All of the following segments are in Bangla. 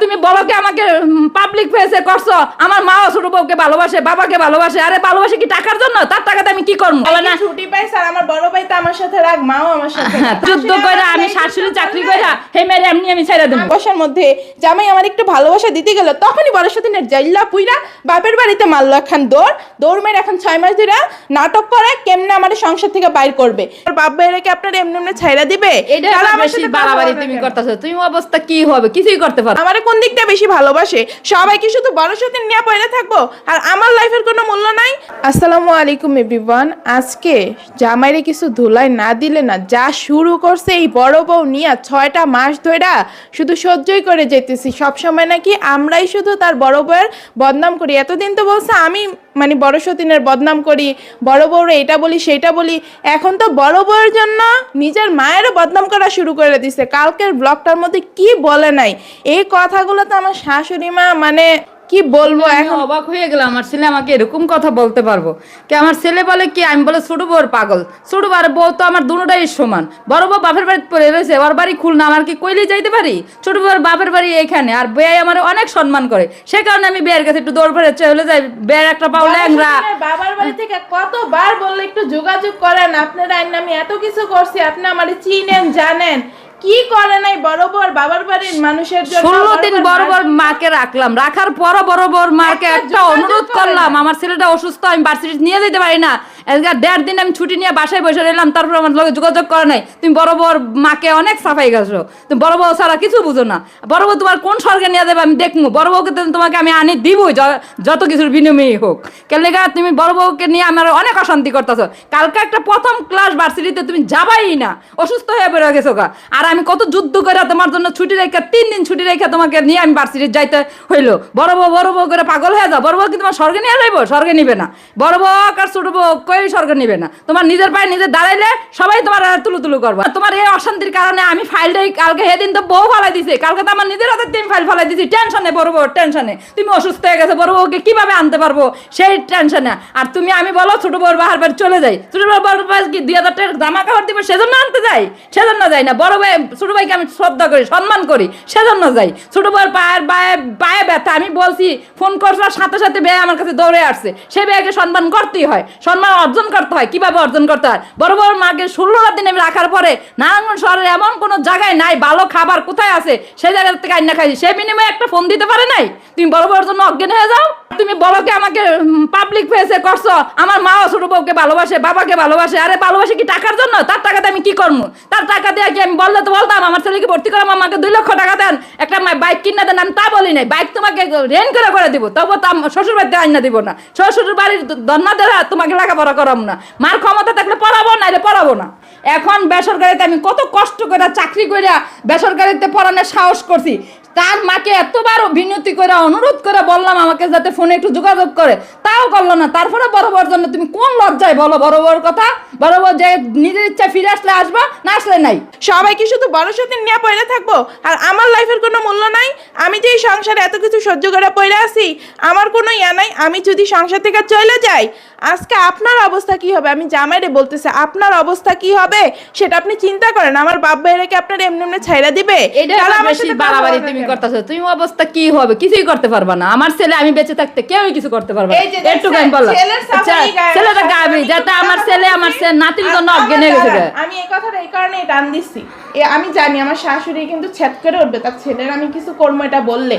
তুমি বড়কে আমাকে পাবলিক ফেসে করছো। আমার মাও ছোট বউকে ভালোবাসে, বাবাকে ভালোবাসে। আরে ভালোবাসে কি টাকার জন্য? তার টাকাতে আমি কি করবো? বলে না ছুটি পাই স্যার, আমার বড় ভাই তো আমার সাথে রাগ, মাও আমার সাথে রাগ। যুদ্ধ কইরা আমি শাশুড়ি চাকরি কইরা হে মেরে এমনি আমি ছেড়ে দেব। বসার মধ্যে জামাই আমার একটু ভালোবাসা দিতে গেল, তখনই বড় সতীনের জাইল্লা পুইরা বাপের বাড়িতে মারলো এখন দৌড় মেরে এখন 6 মাস ধরে নাটক করে কেমনে আমার সংসার থেকে বাইর করবে। আর বাপ ভাইরা কি আপনার এমনি এমনি ছাইরা দিবে? এটা বেশি বাড়াবাড়ি তুমি করতেছো। তুমি অবস্থা কি হবে? কিছুই করতে পারো। আমারে কোন দিকটা বেশি ভালোবাসে? সবাই কি শুধু বড় সতীন নিয়ে পড়ে থাকবো আর আমার লাইফের কোনো মূল্য নাই? আসসালামু আলাইকুম এভরিওয়ান। আজকে জামাইরে কিছু ধুলাই না দিলে না, যা শুরু করছে এই বড় বউ নিয়ে 6টা মাস ধরে শুধু সহ্যই করে যেতেছি। সবসময় নাকি আমরাই শুধু তার বড় বউয়ের বদনাম করি। এতদিন তো বলছে আমি মানে বড় সতীনের বদনাম করি, বড় বউরে এটা বলি সেটা বলি, এখন তো বড় বউয়ের জন্য নিজের মায়েরও বদনাম করা শুরু করে দিছে। কালকের ব্লগটার মধ্যে কি বলে নাই, এই কথাগুলো তো আমার শাশুড়ি মা মানে কি বলবো এখন অবাক হয়ে গেলাম। আমার ছেলে আমাকে এরকম কথা বলতে পারবো কি? আমার ছেলে বলে কি আমি বলে ছোট বউর পাগল। ছোট বউর বউ তো আমার দুটোটাই সমান। বড় বউ বাপের বাড়িতে পড়ে রয়েছে, ওর বাড়ি খুলনা, আমার কি কইলে যাইতে পারি? ছোট বউর বাপের বাড়ি এখানে, আর বেয়াই আমার অনেক সম্মান করে, সে কারণে আমি বেয়ের কাছে একটু দৌড় ফেলে চলে যাই। বেয়ের একটা পাও ল্যাংরা। বাবার বাড়ি থেকে কতবার বললে একটু যোগাযোগ করেন, আপনারা আমি এত কিছু করছি, আপনি আমার চিনেন জানেন, কি করে নাই বড় বড় বাবার বাড়ির মানুষের জন্য। 16 দিন বড় বড় মাকে রাখলাম, রাখার পর বড় বড় মাকে একটা অনুরোধ করলাম, আমার ছেলেটা অসুস্থ, আমি ভার্সিটি নিয়ে যেতে পারি না। 1.5 দিন আমি ছুটি নিয়ে বাসায় বসে রইলাম, তারপর আমার লগে যোগাযোগ করে নাই। তুমি বড় বড় মাকে অনেক সাফাই গেছো, তুমি বড় বউ ছাড়া কিছু বুঝো না। বড় বউ তোমার কোন স্বর্গে নিয়ে যাবে আমি দেখবো। বড় বউকে তোমাকে আমি আনি দিবই, যত কিছুর বিনিময়ে হোক। কেন তুমি বড় বউকে নিয়ে আমার অনেক অশান্তি করতেছো। কালকে একটা প্রথম ক্লাস ভার্সিটিতে তুমি যাবাই না, অসুস্থ হয়ে বেরো গেছো গা। আর আমি কত যুদ্ধ করে তোমার জন্য ছুটি রেখে 3 দিন ছুটি রেখে তোমাকে নিয়ে আমি ভার্সিটি যাইতে হইলো। বড় বউ করে পাগল হয়ে যাও। বড় বউ কি তোমার স্বর্গে নিয়ে যাইবো? স্বর্গে নিবে না। বড় বউ আর ছোট বউ কই স্বর্গে নিবে না। তোমার নিজের পায়ে নিজে দাঁড়াইলে সবাই তোমার তুলু করবো। তোমার এই অশান্তির কারণে আমি ফাইলটাই কালকে সেদিন তো বউ ফালাই দিছে, কালকে তো আমার নিজের হাতে 3 ফাইল ফালাই দিছি টেনশনে। বড় বউ টেনশনে, তুমি অসুস্থ হয়ে গেছে, বড় বউকে কিভাবে আনতে পারবো সেই টেনশনে। আর তুমি আমি বলো ছোট বউর বাহার বাড়ি চলে যাই। ছোট বউর বাড়ি কি 2000 টাকার জামা কাপড় দিবে সেজন্য আনতে যাই? সেজন্য যাই না। বড় ভাই ছোট ভাইকে আমি শ্রদ্ধা করি, সম্মান করি, সেজন্য যাই। ছোট বউর পায়ে ব্যথা, আমি বলছি ফোন করবার সাথে সাথে বেয়ে আমার কাছে দৌড়ে আসছে। সে বেয়াকে সম্মান করতেই হয়, সম্মান অর্জন করতে হয়। কিভাবে অর্জন করতে হয়? বড় বড় মাকে 16 দিন আমি রাখার পরে নারায়ণগঞ্জ শহরের এমন কোনো জায়গায় নাই ভালো খাবার কোথায় আছে সেই জায়গা থেকে আইনা খাইছি। সে বিনিময়ে একটা ফোন দিতে পারে নাই? তুমি বড় বড়র জন্য অজ্ঞান হয়ে যাও। তুমি বড়কে আমাকে পাবলিক ফেসে করছো। আমার মাও ছোট বউকে ভালোবাসে, বাবাকে ভালোবাসে। আরে ভালোবাসে কি টাকার জন্য? তার টাকাতে আমি কি করবো? তার টাকা দিয়ে কি আমি বললে তো বলতাম আমার ছেলেকে ভর্তি করে আমাকে 2 লক্ষ টাকা দেন, একটা বাইক কিনে দেন, আমি তা বলি নাই। বাইক তোমাকে রেন্ট করে দিব, তবু তো শ্বশুর বাড়িতে আইনা দিব না। শ্বশুর বাড়ির দন্না দেওয়া তোমাকে লেখাপড়া করাবো না। মার ক্ষমতা থাকলে পড়াবো, নাইলে পড়াবো না। এখন বেসরকারিতে আমি কত কষ্ট করে চাকরি করে বেসরকারিতে পড়ানোর সাহস করছি। তার মাকে এতবার বিনতি করে অনুরোধ করে বললাম আমাকে যাতে ফোনে একটু যোগাযোগ করে, তাও করলো না। তারপরে বড় বড় জন্য তুমি কোন লজ্জায় বলো বড় বড় কথা? বড় বড় যে নিজের ইচ্ছা ফিরে আসলে আসবা, না আসলে নাই। সবাই কি শুধু বড় সতীন নিয়ে পড়ে থাকবো আর আমার লাইফের কোনো মূল্য নাই? আমি যে এই সংসারে এত কিছু সহ্য করে পড়ে আছি, আমার কোনো ইয়া নাই। আমি যদি সংসার থেকে চলে যাই, আজকে আপনার অবস্থা কি হবে? আমি জামাইরে বলতেছি আপনার অবস্থা কি হবে সেটা আপনি চিন্তা করেন। আমার বাপ ভাইরা কি আপনার এমনি এমনি ছাইরা দিবে? এটা বেশি বাড়াবাড়ি তুমি করতেছো। তুমি অবস্থা কি হবে? কিছুই করতে পারবা না। আমার ছেলে আমি বেঁচে থাকতে কেউই কিছু করতে পারবে না। একটু গান বললাম ছেলেটা গাবি যাতে আমার ছেলে আমার নাতির জন্য অজ্ঞান হয়ে গেছে। আমি এই কথাটা এই কারণে টান দিচ্ছি, আমি জানি আমার শাশুড়ি কিন্তু ছ্যাদ করে উঠবে তার ছেলের আমি কিছু করবো এটা বললে।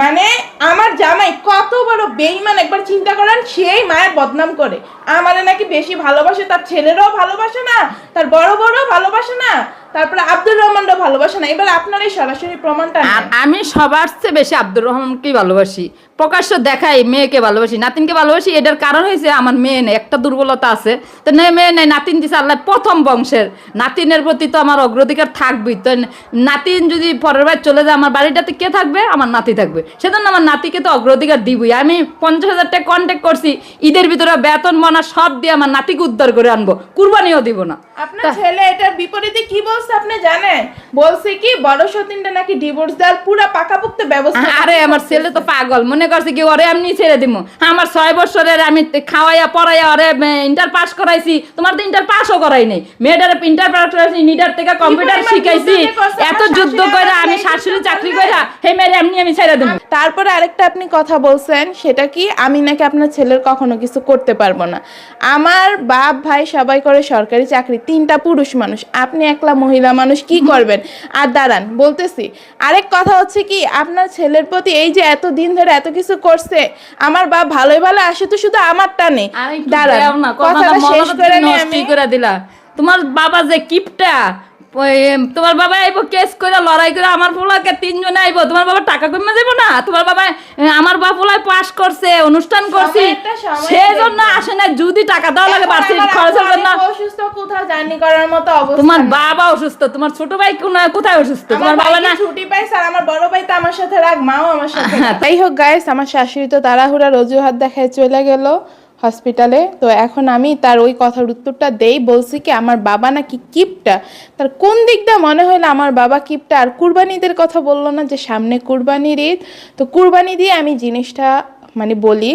মানে আমার জামাই কত বড় বেঈমান একবার চিন্তা করেন। সেই মায়ের বদনাম করে আমারে নাকি বেশি ভালোবাসে, তার ছেলেরও ভালোবাসে না, তার বড় বড় ভালোবাসে না, তারপরে আব্দুর রহমানও ভালোবাসে না। এবার আপনার এই সরাসরি প্রমাণটা। আমি সবার চেয়ে বেশি আব্দুর রহমানকেই ভালোবাসি, প্রকাশ্য দেখাই মেয়েকে ভালোবাসি, নাতিনকে ভালোবাসি। এটার কারণ হয়েছে আমার মেয়ে নেই, একটা দুর্বলতা আছে। তো মেয়ে নেই, নাতিন দিছে আল্লাহ প্রথম বংশের। নাতিনের প্রতি তো আমার অগ্রাধিকার থাকবেই। তো নাতিন যদি পরের বার চলে যায় আমার বাড়িটাতে কে থাকবে? আমার নাতি থাকবে। সেজন্য আমার নাতিকে তো অগ্রাধিকার দিবই। আমি 50,000 টাকা কন্ট্যাক্ট করছি, ঈদের ভিতরে বেতন মনা সব দিয়ে আমার নাতিকে উদ্ধার করে আনবো, কুরবানিও দিব না। আপনার ছেলে এটার বিপরীতে কি বলছে বলছে আপনি জানেন? বলছে কি বড় সতীনটা নাকি ডিভোর্স দেওয়ার পুরা পাকাপোক্ত ব্যবস্থা। আরে আমার ছেলে তো পাগল, মনে করছে কি ওরে এমনি ছেড়ে দিমু। আমার 6 বছরের আমি খাওয়াইয়া পড়াইয়া ওরে ইন্টার পাস করাইছি। তোমার তো ইন্টার পাসও করাই নাই। মেয়েটার ইন্টার পাস করাইছি, নিটার থেকে কম্পিউটার শিখাইছি। এত যুদ্ধ কইরা আমি শাশুড়ি চাকরি কইরা হে মেয়ে এমনি আমি ছেড়ে দিমু। তারপরে আরেকটা আপনি কথা বলছেন, সেটা কি আমি নাকি আপনার ছেলের কখনো কিছু করতে পারবো না। আমার বাপ ভাই সবাই করে সরকারি চাকরি, 3টা পুরুষ মানুষ, আপনি একলা মহিলা মানুষ, কি করবেন? আর দাঁড়ান বলতেছি, আরেক কথা হচ্ছে কি আপনার ছেলের প্রতি এই যে এত দিন ধরে এত কিছু করছে, আমার বাপ ভালোই ভালো আসে তো শুধু আমারটা নেই। দাঁড়ান কথাটা শেষ করে নিয়ে আমি করে দিলা। তোমার বাবা যে কিপটা, তোমার বাবা আইবো কেস করে লড়াই করে আমার পোলাকে 3 জনে আইবো, তোমার বাবা টাকা কমে যাবো না? তোমার বাবা আমার বাপ পোলায় পাস করছে, অনুষ্ঠান করছি, সেজন্য আসে না। যদি টাকা দেওয়া লাগে বার্ষিক খরচের জন্য। অসুস্থ, কোথাও জার্নি করার মতো অবস্থা। তোমার বাবা অসুস্থ, তোমার ছোট ভাই কোথায় অসুস্থ? তোমার বাবা না ছুটি পাইছে, আর আমার বড় ভাই তো আমার সাথে রাগ, মাও আমার সাথে। তাই হোক গাইস, আমার শাশুড়ি তো তাড়াহুড়ার অজুহাত দেখায় চলে গেল হসপিটালে। তো এখন আমি তার ওই কথার উত্তরটা দেই। বলছি কি আমার বাবা নাকি কিপটা। তার কোন দিকটা মনে হলো আমার বাবা কিপটা? আর কুরবানিদের কথা বললো না যে সামনে কুরবানির ঈদ, তো কুরবানি দিয়ে আমি জিনিসটা মানে বলি,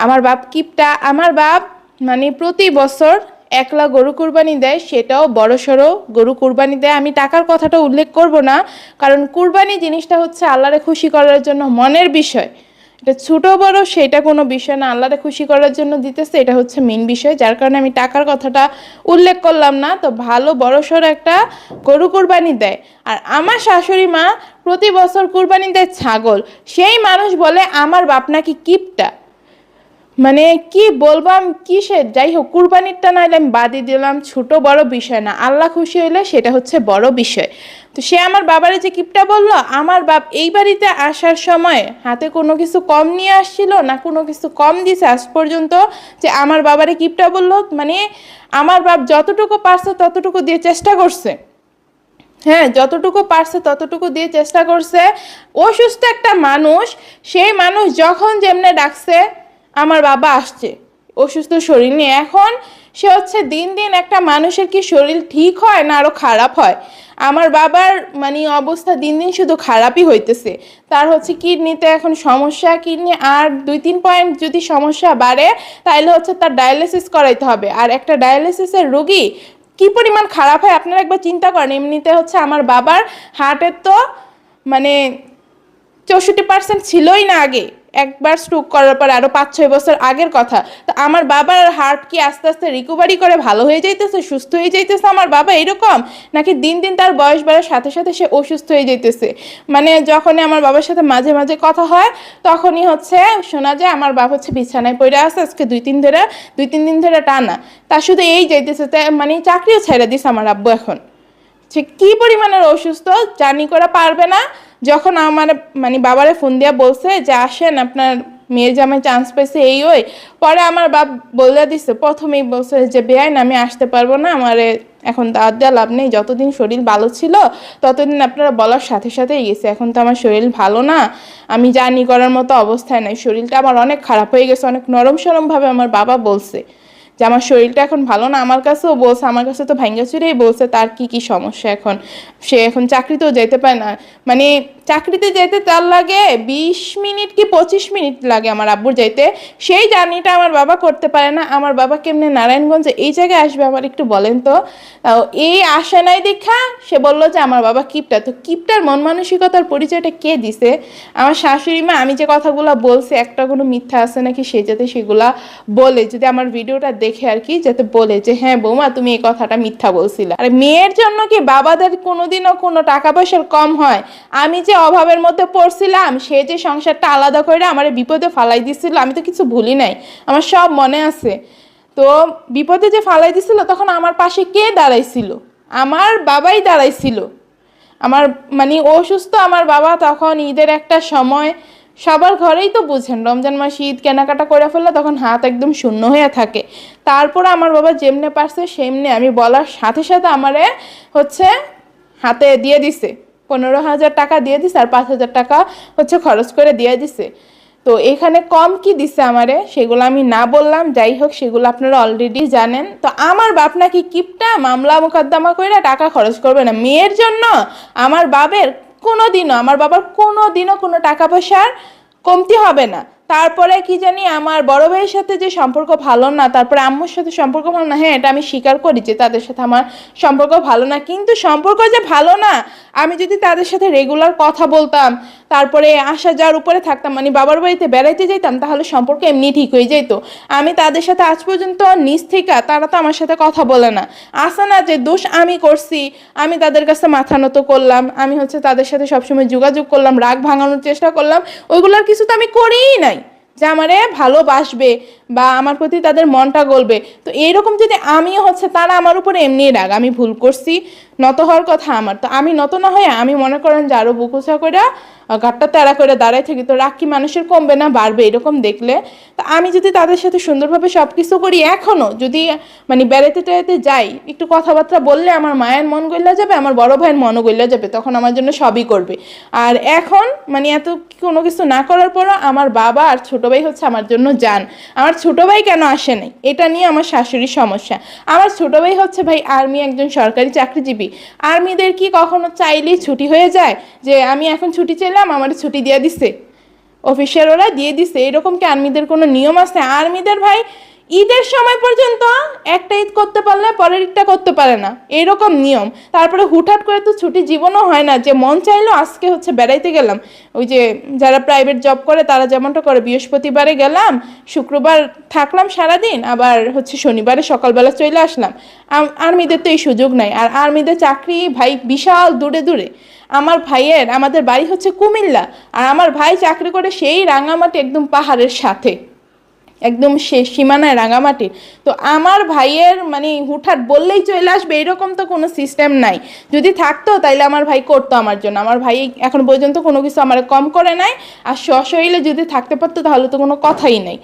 আমার বাপ কিপটা। আমার বাপ মানে প্রতি বছর একলা গরু কুরবানি দেয়, সেটাও বড় সড়ো গরু কুরবানি দেয়। আমি টাকার কথাটা উল্লেখ করব না, কারণ কুরবানি জিনিসটা হচ্ছে আল্লাহরে খুশি করার জন্য মনের বিষয়। এটা ছোট বড় সেটা কোনো বিষয় না, আল্লাহরে খুশি করার জন্য দিতেছে, এটা হচ্ছে মেইন বিষয়, যার কারণে আমি টাকার কথাটা উল্লেখ করলাম না। তো ভালো বড়সড় একটা গরু কুরবানি দেয়। আর আমার শাশুড়ি মা প্রতি বছর কুরবানি দেয় ছাগল। সেই মানুষ বলে আমার বাপ নাকি কিপটা। মানে কি বলবাম কিসের, যাই হোক কুরবানিরটা নাইলে আমি বাদই দিলাম, ছোট বড় বিষয় না, আল্লাহ খুশি হইলে সেটা হচ্ছে বড় বিষয়। তো সে আমার বাবারে যে কিপটা বললো, আমার বাপ এই বাড়িতে আসার সময় হাতে কোনো কিছু কম নিয়ে আসছিল না, কোনো কিছু কম দিছে আজ পর্যন্ত যে আমার বাবারে কিপটা বললো। মানে আমার বাপ যতটুকু পারছে ততটুকু দিয়ে চেষ্টা করছে, হ্যাঁ যতটুকু পারছে ততটুকু দিয়ে চেষ্টা করছে। অসুস্থ একটা মানুষ, সেই মানুষ যখন যেমনে ডাকছে আমার বাবা আসছে অসুস্থ শরীর নিয়ে। এখন সে হচ্ছে দিন দিন একটা মানুষের কি শরীর ঠিক হয় না আরো খারাপ হয়? আমার বাবার মানে অবস্থা দিন দিন শুধু খারাপই হইতেছে। তার হচ্ছে কিডনিতে এখন সমস্যা, কিডনি আর 2-3 পয়েন্ট যদি সমস্যা বাড়ে তাহলে হচ্ছে তার ডায়ালিসিস করাইতে হবে। আর একটা ডায়ালিসিসের রোগী কি পরিমাণ খারাপ হয় আপনারা একবার চিন্তা করেন। এমনিতে হচ্ছে আমার বাবার হার্টের তো মানে 64% ছিলই না আগে, একবার স্ট্রোক করার পর, আরো 5-6 বছর আগের কথা। তো আমার বাবার হার্ট কি আস্তে আস্তে রিকভারি করে ভালো হয়ে যাইতেছে, সুস্থ হয়ে যাইতেছে আমার বাবা এরকম, নাকি দিন দিন তার বয়স বাড়ার সাথে সাথে সে অসুস্থ হয়ে যাইতেছে? মানে যখনই আমার বাবার সাথে মাঝে মাঝে কথা হয় তখনই হচ্ছে শোনা যায় আমার বাবা হচ্ছে বিছানায় পড়ে আছে আজকে 2-3 দিন ধরে টানা। তা শুধু এই যাইতেছে, তাই মানে চাকরিও ছেড়ে দিছে আমার আব্বু এখন। সে কি পরিমাণের অসুস্থ জার্নি করা পারবে না। যখন আমার মানে বাবারে ফোন দিয়া বলছে যে আসেন আপনার মেয়ের জামাই চান্স পাইছে এই ওই, পরে আমার বাপ বলে দিছে, প্রথমেই বলছে যে বেআইন আমি আসতে পারবো না, আমারে এখন দাওয়াত দেওয়া লাভ নেই, যতদিন শরীর ভালো ছিল ততদিন আপনারা বলার সাথে সাথেই গেছে, এখন তো আমার শরীর ভালো না, আমি জার্নি করার মতো অবস্থায় নাই, শরীরটা আমার অনেক খারাপ হয়ে গেছে। অনেক নরম সরমভাবে আমার বাবা বলছে যে আমার শরীরটা এখন ভালো না। আমার কাছেও বলছে, আমার কাছে তো ভাঙ্গাচুরেই বলছে তার কি কি সমস্যা, এখন সে এখন চাকরিতেও যেতে পারে না। মানে চাকরিতে যেতে তার লাগে 20 মিনিট কি 25 মিনিট লাগে আমার আব্বুর যাইতে, সেই জার্নিটা আমার বাবা করতে পারে না। আমার বাবা কেমনে নারায়ণগঞ্জে এই জায়গায় আসবে আমার একটু বলেন তো। এই আসে নাই দেখা সে বললো যে আমার বাবা কিপটা। তো কিপটার মন মানসিকতার পরিচয়টা কে দিছে? আমার শাশুড়ি মা। আমি যে কথাগুলো বলছি একটা কোনো মিথ্যা আছে নাকি সে যাতে সেগুলা বলে, যদি আমার ভিডিওটা দেখে আর কি, যাতে বলে যে হ্যাঁ বৌমা তুমি এই কথাটা মিথ্যা বলছিলা। আর মেয়ের জন্য কি বাবাদের কোনোদিনও কোনো টাকা পয়সার কম হয়? আমি যে অভাবের মধ্যে পড়ছিলাম, সে যে সংসারটা আলাদা করে আমার বিপদে ফালাই দিছিল, আমি তো কিছু ভুলি নাই, আমার সব মনে আছে। তো বিপদে যে ফালাই দিছিল তখন আমার পাশে কে দাঁড়াইছিল? আমার বাবাই দাঁড়াইছিল। আমার মানে অসুস্থ আমার বাবা তখন ঈদের একটা সময়, সবার ঘরেই তো বুঝেন রমজান মাসে ঈদ কেনাকাটা করে ফেললে তখন হাত একদম শূন্য হয়ে থাকে। তারপর আমার বাবা যেমনে পারছে সেমনে আমি বলার সাথে সাথে আমারে হচ্ছে হাতে দিয়ে দিছে, 15,000 টাকা দিয়ে দিছে আর 5,000 টাকা হচ্ছে খরচ করে দিয়ে দিছে। তো তো এখানে কম কি দিছে আমারে সেগুলো আমি না বললাম, যাই হোক সেগুলো আপনারা অলরেডি জানেন। তো আমার বাপ নাকি কিপটা, মামলা মোকদ্দমা করে টাকা খরচ করবে না মেয়ের জন্য। আমার বাবার কোনোদিনও কোনো টাকা পয়সার কমতি হবে না। তারপরে কি জানি আমার বড় ভাইয়ের সাথে যে সম্পর্ক ভালো না, তারপরে আম্মুর সাথে সম্পর্ক ভালো না, হ্যাঁ এটা আমি স্বীকার করি যে তাদের সাথে আমার সম্পর্ক ভালো না, কিন্তু সম্পর্ক যে ভালো না, আমি যদি তাদের সাথে রেগুলার কথা বলতাম, তারপরে আসা যাওয়ার উপরে থাকতাম, মানে বাবার বাড়িতে বেড়াইতে যেতাম, তাহলে সম্পর্ক এমনি ঠিক হয়ে যেত। আমি তাদের সাথে আজ পর্যন্ত নিজ থেকে, তারা তো আমার সাথে কথা বলে না, আসে না যে দোষ আমি করছি, আমি তাদের কাছে মাথা নত করলাম, আমি হচ্ছে তাদের সাথে সবসময় যোগাযোগ করলাম, রাগ ভাঙানোর চেষ্টা করলাম, ওইগুলোর কিছু তো আমি করিই নাই যে আমারে ভালোবাসবে বা আমার প্রতি তাদের মনটা গলবে। তো এইরকম যদি আমিও হচ্ছে তারা আমার উপরে এমনি রাগ, আমি ভুল করছি, নত হওয়ার কথা আমার, তো আমি নত না হয়ে আমি মনে করেন যে আরো বুকুচা করে ঘাটটা তেড়া করে দাঁড়ায় থাকি, তো রাগ কি মানুষের কমবে না বাড়বে এরকম দেখলে? তো আমি যদি তাদের সাথে সুন্দরভাবে সব কিছু করি, এখনো যদি মানে বেড়াতে টেড়াতে যাই, একটু কথাবার্তা বললে আমার মায়ের মন গইলা যাবে, আমার বড় ভাইয়ের মনও গইলা যাবে, তখন আমার জন্য সবই করবে। আর এখন মানে এত কোনো কিছু না করার পরও আমার বাবা আর ছোট ভাই হচ্ছে আমার জন্য যান। আমার ছোট ভাই কেন আসে নাই এটা নিয়ে আমার শাশুড়ির সমস্যা। আমার ছোট ভাই হচ্ছে ভাই আর্মি, একজন সরকারি চাকরিজীবী। আর্মিদের কি কখনো চাইলেই ছুটি হয়ে যায় যে আমি এখন ছুটি চাইলাম আমার ছুটি দিয়ে দিছে, অফিসের ওরা দিয়ে দিছে? এরকম কি আর্মিদের কোনো নিয়ম আছে? আর্মিদের ভাই ঈদের সময় পর্যন্ত একটা ঈদ করতে পারলে পরের ঈদটা করতে পারে না, এরকম নিয়ম। তারপরে হুটহাট করে তো ছুটি জীবনও হয় না যে মন চাইলো আজকে হচ্ছে বেড়াইতে গেলাম, ওই যে যারা প্রাইভেট জব করে তারা যেমনটা করে, বৃহস্পতিবারে গেলাম, শুক্রবার থাকলাম সারাদিন, আবার হচ্ছে শনিবারে সকালবেলা চলে আসলাম। আর্মিদের তো এই সুযোগ নাই। আর আর্মিদের চাকরি ভাই বিশাল দূরে দূরে। আমাদের বাড়ি হচ্ছে কুমিল্লা, আর আমার ভাই চাকরি করে সেই রাঙামাটি, একদম পাহাড়ের সাথে, একদম সীমানায় রাঙামাটির। তো আমার ভাইয়ের মানে হুটহাট বললেই চলে আসবে এরকম তো কোনো সিস্টেম নাই। যদি থাকতো তাইলে আমার ভাই করতো আমার জন্য। আমার ভাই এখন পর্যন্ত কোনো কিছু আমার কম করে নাই, আর সশরীরে যদি থাকতে পারতো তাহলে তো কোনো কথাই নাই।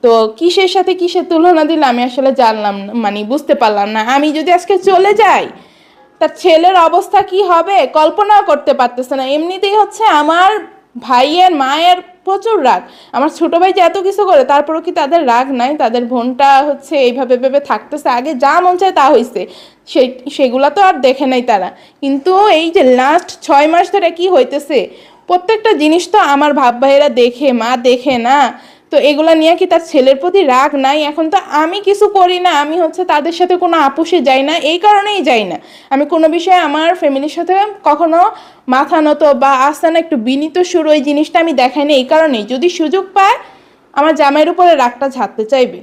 তো কিসের সাথে কিসের তুলনা দিলে আমি আসলে জানলাম না, মানে বুঝতে পারলাম না। আমি যদি আজকে চলে যাই তার ছেলের অবস্থা কি হবে কল্পনাও করতে পারতেছে না। এমনিতেই হচ্ছে আমার ভাইয়ের মায়ের প্রচুর রাগ। আমার ছোট ভাই যে এত কিছু করে তারপরও কি তাদের রাগ নাই? তাদের বোনটা হচ্ছে এইভাবে ভেবে থাকতেছে, আগে যা মন চায় তা হয়েছে, সেগুলা তো আর দেখে নাই তারা। কিন্তু এই যে লাস্ট 6 মাস ধরে কি হইতেছে, প্রত্যেকটা জিনিস তো আমার ভাব ভাইয়েরা দেখে, মা দেখে না। তো এগুলা নিয়ে কি তার ছেলের প্রতি রাগ নাই? এখন তো আমি কিছু করি না, আমি হচ্ছে তাদের সাথে কোনো আপুসে যাই না, এই কারণেই যাই না। আমি কোনো বিষয়ে আমার ফ্যামিলির সাথে কখনো মাথা নত বা আস্তানা একটু বিনীত সুর, ওই জিনিসটা আমি দেখাই না এই কারণেই, যদি সুযোগ পায় আমার জামাইয়ের উপরে রাগটা ঝাড়তে চাইবে।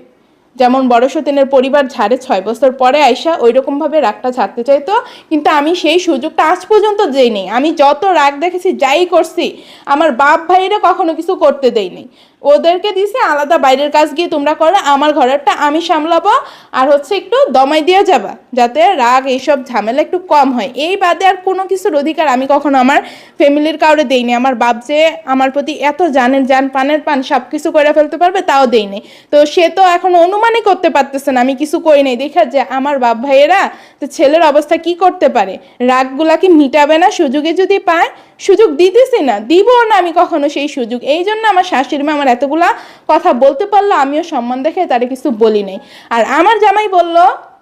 যেমন বড় সতীনের পরিবার ঝাড়ে 6 বছর পরে আইসা, ওই রকমভাবে রাগটা ঝাড়তে চাইতো, কিন্তু আমি সেই সুযোগটা আজ পর্যন্ত দেইনি। আমি যত রাগ দেখেছি, যাই করছি, আমার বাপ ভাইরা কখনো কিছু করতে দেয়নি। ওদেরকে দিছে আলাদা বাইরের কাজ গিয়ে তোমরা করো, আমার ঘরেরটা আমি সামলাবো, আর হচ্ছে একটু দমাই দিয়ে যাবা যাতে রাগ এইসব ঝামেলা একটু কম হয়। এই বাদে আর কোনো কিছুর অধিকার আমি কখনো আমার ফ্যামিলির কাউরে দেইনি। আমার বাপ যে আমার প্রতি এত জানের জান পানের পান সব কিছু করে ফেলতে পারবে তাও দেইনি। তো সে তো এখন অনুমানই করতে পারতেছে না আমি কিছু করি নাই দেখা, যে আমার বাপ ভাইয়েরা তো ছেলের অবস্থা কি করতে পারে, রাগগুলা কি মিটাবে না সুযোগে যদি পায়? সুযোগ দিতেছি না, দিব না আমি কখনো সেই সুযোগ। এই জন্য আমার শাশুড়ি মা আমার এতগুলা কথা বলতে পারলো, আমিও সম্মান দেখে তারে কিছু বলি নাই। আর আমার জামাই বলল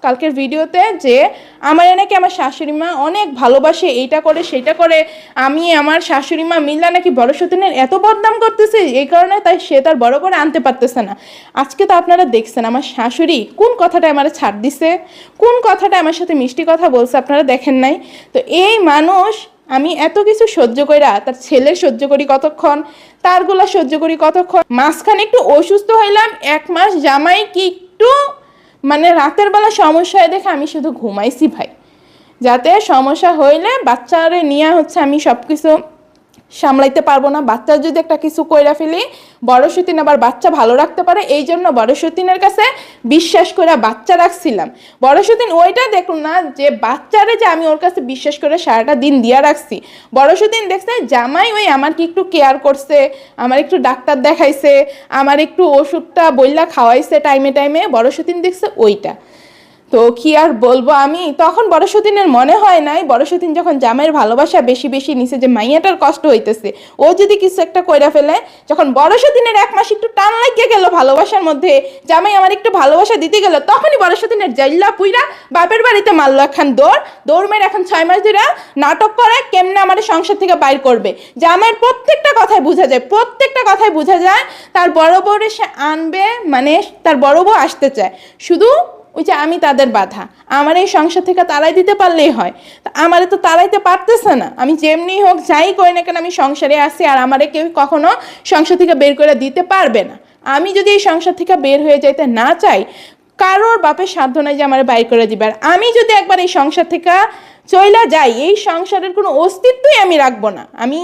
কালকের ভিডিওতে যে আমার নাকি আমার শাশুড়ি মা অনেক ভালোবাসে, এইটা করে সেটা করে, আমি আমার শাশুড়ি মা মিল্লা নাকি বড় সতীনের এত বদনাম করতেছে, এই কারণে তাই সে তার বড় করে আনতে পারতেছে না। আজকে তো আপনারা দেখছেন আমার শাশুড়ি কোন কথাটা আমার ছাড় দিছে, কোন কথাটা আমার সাথে মিষ্টি কথা বলছে, আপনারা দেখেন নাই? তো এই মানুষ, আমি এত কিছু সহ্য কইরা তার ছেলে সহ্য করি কতক্ষণ, তারগুলা সহ্য করি কতক্ষণ, মাঝখানে একটু অসুস্থ হইলাম 1 মাস, জামাই কি একটু মানে রাতের বেলা সমস্যা হয় দেখে আমি শুধু ঘুমাইছি ভাই, যাতে সমস্যা হইলে বাচ্চারে নিয়ে হচ্ছে আমি সব কিছু সামলাইতে পারবো না। বাচ্চা যদি একটা কিছু কইরা ফেলি, বড় সতীন আবার বাচ্চা ভালো রাখতে পারে, এই জন্য বড় সতীনের কাছে বিশ্বাস করে বাচ্চা রাখছিলাম। বড় সতীন ওইটা দেখুন না যে বাচ্চারে যে আমি ওর কাছে বিশ্বাস করে সারাটা দিন দিয়া রাখছি। বড় সতীন দেখছে জামাই ওই আমার কি একটু কেয়ার করছে, আমার একটু ডাক্তার দেখাইছে, আমার একটু ওষুধটা বইলা খাওয়াইছে টাইমে টাইমে, বড় সতীন দেখছে ওইটা। তো কি আর বলবো, আমি তখন বড় সতীনের মনে হয় নাই, বড় সতীন যখন জামাইয়ের ভালোবাসা বেশি বেশি নিছে যে মাইয়াটার কষ্ট হইতেছে, ও যদি কিছু একটা কইরা ফেলে, যখন বড় সতীনের 1 মাস একটু টান লাগিয়ে গেল ভালোবাসার মধ্যে, জামাই আমার একটু ভালোবাসা দিতে গেল, তখনই বড় সতীনের জাইল্লা পুইরা বাপের বাড়িতে মারলো এখন দৌড় মেরে এখন 6 মাস ধরে নাটক করে কেমনে আমার সংসার থেকে বাইর করবে। জামাইয়ের প্রত্যেকটা কথায় বোঝা যায় তার বড় বউরে সে আনবে, মানে তার বড় বউ আসতে চায়, শুধু ওই যে আমি তাদের বাধা, আমার এই সংসার থেকে তাড়াই দিতে পারলেই হয়। তা আমারে তো তাড়াইতে পারতেছে না, আমি যেমনি হোক যাই করি না কেন আমি সংসারে আসি, আর আমারে কেউ কখনো সংসার থেকে বের করে দিতে পারবে না। আমি যদি এই সংসার থেকে বের হয়ে যাইতে না চাই, কারোর বাপের সাধ্য নাই যে আমার বাইর করে দিবে। আর আমি যদি একবার এই সংসার থেকে চইলা যাই, এই সংসারের কোনো অস্তিত্বই আমি রাখবো না। আমি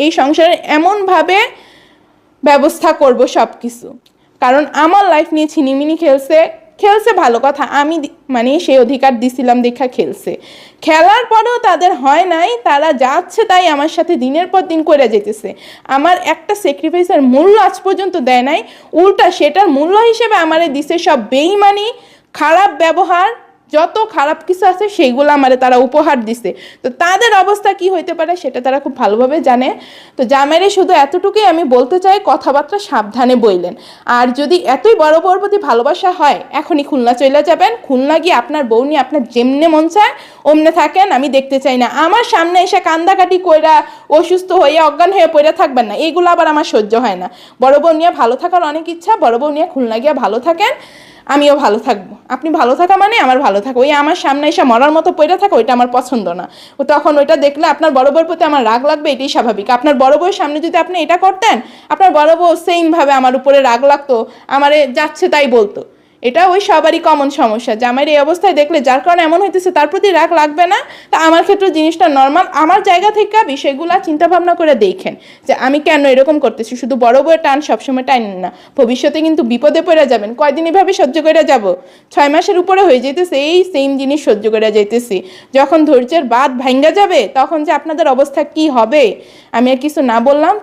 এই সংসারের এমনভাবে ব্যবস্থা করব সব কিছু, কারণ আমার লাইফ নিয়ে ছিনিমিনি খেলছে ভালো কথা, আমি মানে সেই অধিকার দিছিলাম দেখা খেলার পরেও তাদের হয় নাই, তারা যাচ্ছে তাই আমার সাথে দিনের পর দিন করে যেতেছে। আমার একটা স্যাক্রিফাইসের মূল্য আজ পর্যন্ত দেয় নাই, উল্টা সেটার মূল্য হিসেবে আমারে দিছে সব বেইমানি, খারাপ ব্যবহার, যত খারাপ কিছু আছে সেইগুলো আমারে তারা উপহার দিছে। তো তাদের অবস্থা কি হইতে পারে সেটা তারা খুব ভালোভাবে জানে। তো জামাইরে শুধু এতটুকুই আমি বলতে চাই, কথাবার্তা সাবধানে বইলেন। আর যদি এতই বড় বউর প্রতি ভালোবাসা হয়, এখনই খুলনা চলে যাবেন, খুলনা গিয়ে আপনার বউ নিয়ে আপনার যেমনে মন চায় অমনে থাকেন, আমি দেখতে চাই না। আমার সামনে এসে কান্দাকাটি কইরা অসুস্থ হয়ে অজ্ঞান হয়ে পড়ে থাকবেন না, এইগুলো আবার আমার সহ্য হয় না। বড় বউ নিয়ে ভালো থাকার অনেক ইচ্ছা, বড় বউ নিয়ে খুলনা গিয়ে ভালো থাকেন, আমিও ভালো থাকবো। আপনি ভালো থাকা মানে আমার ভালো থাকা, ওই আমার সামনে এসে মরার মতো পড়ে থাকা ওইটা আমার পছন্দ না। ও তখন ওইটা দেখলে আপনার বড় বউর প্রতি আমার রাগ লাগবে, এটাই স্বাভাবিক। আপনার বড় বউয়ের সামনে যদি আপনি এটা করতেন, আপনার বড় বউ সেইমভাবে আমার উপরে রাগ লাগতো, আমারে যাচ্ছে তাই বলতো। এটা ওই সবারই কমন সমস্যা, জামাইয়ের এই অবস্থায় দেখলে যার কারণে এমন হইতেছে তার প্রতি রাগ লাগবে না। তা আমার ক্ষেত্রে জিনিসটা নর্মাল, আমার জায়গা থেকে বিষয়গুলো চিন্তা ভাবনা করে দেখেন যে আমি কেন এরকম করতেছি। শুধু বড় বউয়ের টান সবসময় টানেন না, ভবিষ্যতে কিন্তু বিপদে পড়ে যাবেন। কয়দিন এভাবে সহ্য করে যাব, 6 মাসের উপরে হয়ে যেতেছে এই সেম জিনিস সহ্য করে যাইতেছি। যখন ধৈর্যের বাঁধ ভাঙ্গা যাবে তখন যে আপনাদের অবস্থা কি হবে, আমি আর কিছু না বললাম।